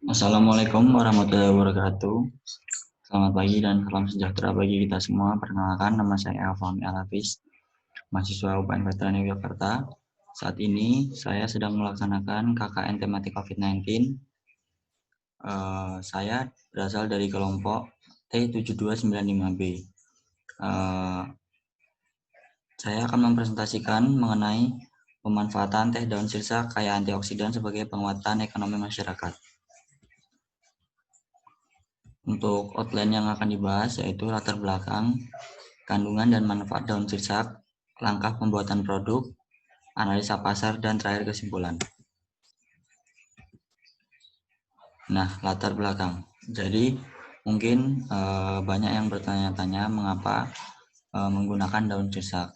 Assalamualaikum warahmatullahi wabarakatuh. Selamat pagi dan salam sejahtera bagi kita semua. Perkenalkan, nama saya Alfami Alafis, mahasiswa UPN Veteran Yogyakarta. Saat ini saya sedang melaksanakan KKN tematik COVID-19. Saya berasal dari kelompok T7295B. Saya akan mempresentasikan mengenai pemanfaatan teh daun sirsak kaya antioksidan sebagai penguatan ekonomi masyarakat. Untuk outline yang akan dibahas yaitu latar belakang, kandungan dan manfaat daun sirsak, langkah pembuatan produk, analisa pasar, dan terakhir kesimpulan. Nah, latar belakang. Jadi, mungkin banyak yang bertanya-tanya mengapa menggunakan daun sirsak.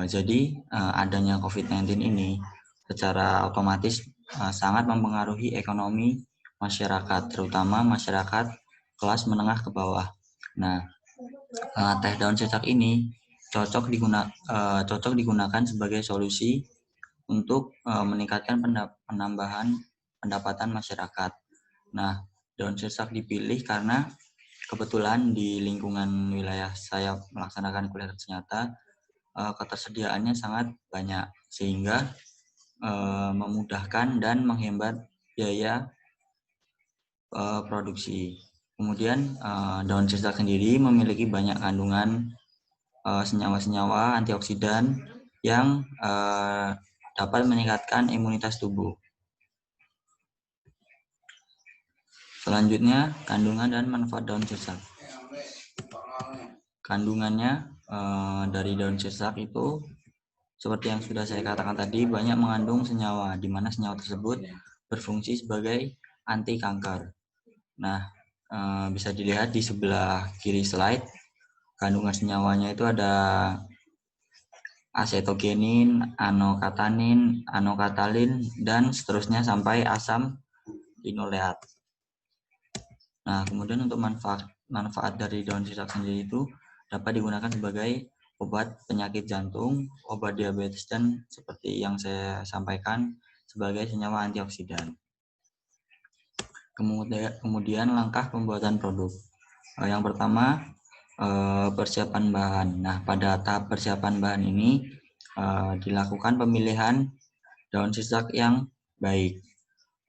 Jadi, adanya COVID-19 ini secara otomatis sangat mempengaruhi ekonomi masyarakat, terutama masyarakat kelas menengah ke bawah. Nah, teh daun sirsak ini cocok digunakan sebagai solusi untuk meningkatkan penambahan pendapatan masyarakat. Nah, daun sirsak dipilih karena kebetulan di lingkungan wilayah saya melaksanakan kuliah kerja nyata, ketersediaannya sangat banyak sehingga memudahkan dan menghemat biaya produksi. Kemudian daun sirsak sendiri memiliki banyak kandungan senyawa-senyawa antioksidan yang dapat meningkatkan imunitas tubuh. Selanjutnya, kandungan dan manfaat daun sirsak. Kandungannya dari daun sirsak itu seperti yang sudah saya katakan tadi, banyak mengandung senyawa, di mana senyawa tersebut berfungsi sebagai anti kanker. Nah, bisa dilihat di sebelah kiri slide, kandungan senyawanya itu ada asetogenin, anokatanin, anokatalin, dan seterusnya sampai asam linoleat. Nah, kemudian untuk manfaat dari daun sirsak sendiri itu dapat digunakan sebagai obat penyakit jantung, obat diabetes, dan seperti yang saya sampaikan sebagai senyawa antioksidan. Kemudian langkah pembuatan produk. Yang pertama, persiapan bahan. Nah, pada tahap persiapan bahan ini dilakukan pemilihan daun sirsak yang baik.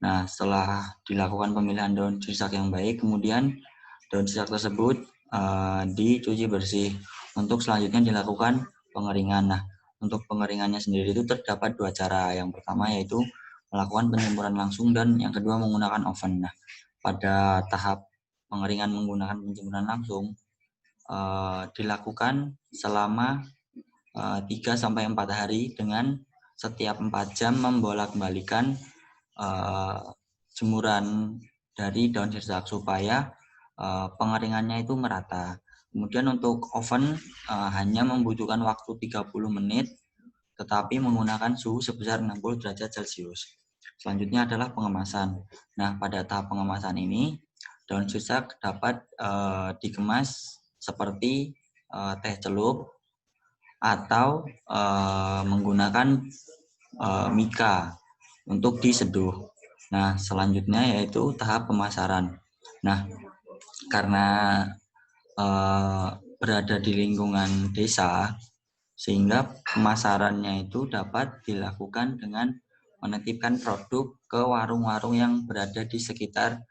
Nah, setelah dilakukan pemilihan daun sirsak yang baik, kemudian daun sirsak tersebut dicuci bersih. Untuk selanjutnya dilakukan pengeringan. Nah, untuk pengeringannya sendiri itu terdapat dua cara. Yang pertama yaitu melakukan penjemuran langsung dan yang kedua menggunakan oven. Nah, pada tahap pengeringan menggunakan penjemuran langsung dilakukan selama 3-4 hari dengan setiap 4 jam membolak-balikan jemuran dari daun sirsak supaya pengeringannya itu merata. Kemudian untuk oven hanya membutuhkan waktu 30 menit tetapi menggunakan suhu sebesar 60 derajat Celcius. Selanjutnya adalah pengemasan. Nah, pada tahap pengemasan ini daun sirsak dapat dikemas seperti teh celup atau menggunakan mika untuk diseduh. Nah, selanjutnya yaitu tahap pemasaran. Nah, karena berada di lingkungan desa, sehingga pemasarannya itu dapat dilakukan dengan menitipkan produk ke warung-warung yang berada di sekitar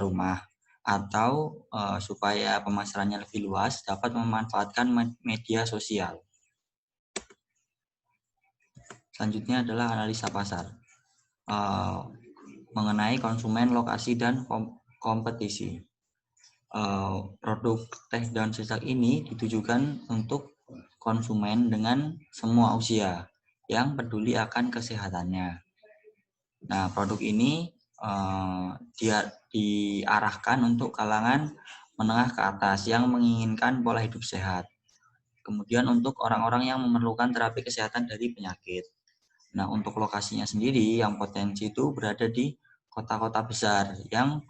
rumah. Atau supaya pemasarannya lebih luas, dapat memanfaatkan media sosial. Selanjutnya adalah analisa pasar. Mengenai konsumen, lokasi, dan kompetisi. Produk teh daun sirsak ini ditujukan untuk konsumen dengan semua usia yang peduli akan kesehatannya. Nah, produk ini diarahkan untuk kalangan menengah ke atas yang menginginkan pola hidup sehat. Kemudian untuk orang-orang yang memerlukan terapi kesehatan dari penyakit. Nah, untuk lokasinya sendiri yang potensi itu berada di kota-kota besar yang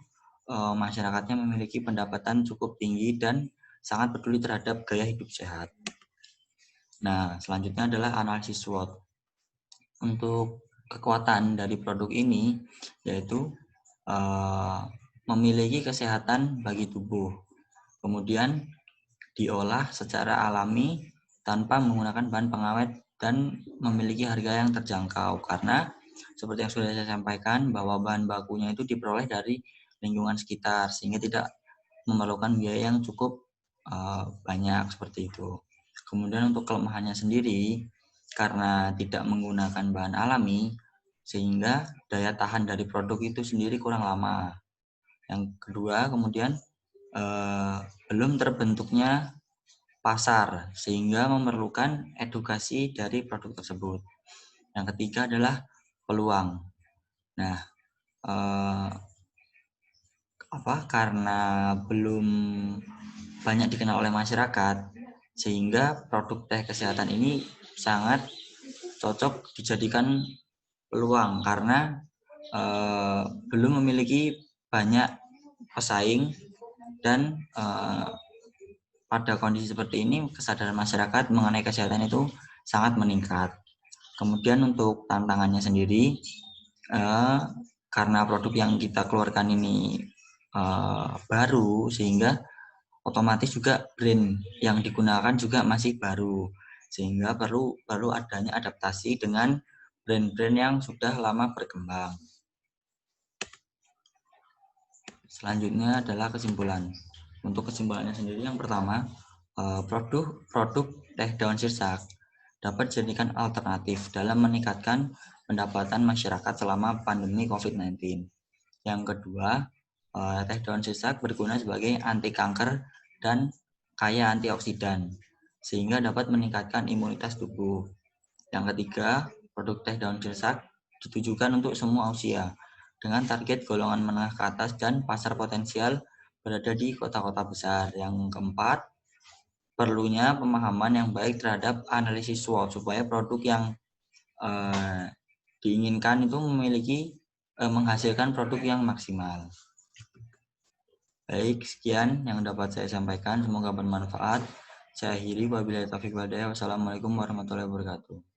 masyarakatnya memiliki pendapatan cukup tinggi dan sangat peduli terhadap gaya hidup sehat. Nah, selanjutnya adalah analisis SWOT. Untuk kekuatan dari produk ini yaitu memiliki kesehatan bagi tubuh. Kemudian diolah secara alami tanpa menggunakan bahan pengawet dan memiliki harga yang terjangkau, karena seperti yang sudah saya sampaikan bahwa bahan bakunya itu diperoleh dari lingkungan sekitar sehingga tidak memerlukan biaya yang cukup banyak seperti itu. Kemudian untuk kelemahannya sendiri, karena tidak menggunakan bahan alami sehingga daya tahan dari produk itu sendiri kurang lama. Yang kedua, kemudian belum terbentuknya pasar sehingga memerlukan edukasi dari produk tersebut. Yang ketiga adalah peluang. Nah, karena belum banyak dikenal oleh masyarakat sehingga produk teh kesehatan ini sangat cocok dijadikan peluang karena belum memiliki banyak pesaing dan pada kondisi seperti ini kesadaran masyarakat mengenai kesehatan itu sangat meningkat. Kemudian untuk tantangannya sendiri, karena produk yang kita keluarkan ini baru sehingga otomatis juga brand yang digunakan juga masih baru sehingga perlu adanya adaptasi dengan brand-brand yang sudah lama berkembang. Selanjutnya adalah kesimpulan. Untuk kesimpulannya sendiri yang pertama, produk teh daun sirsak dapat dijadikan alternatif dalam meningkatkan pendapatan masyarakat selama pandemi COVID-19. Yang kedua, teh daun sirsak berguna sebagai anti kanker dan kaya antioksidan sehingga dapat meningkatkan imunitas tubuh. Yang ketiga, produk teh daun sirsak ditujukan untuk semua usia dengan target golongan menengah ke atas dan pasar potensial berada di kota-kota besar. Yang keempat, perlunya pemahaman yang baik terhadap analisis SWOT supaya produk yang diinginkan itu menghasilkan produk yang maksimal. Baik, sekian yang dapat saya sampaikan. Semoga bermanfaat. Saya akhiri. Wabillahi taufiq wal hidayah. Wassalamualaikum warahmatullahi wabarakatuh.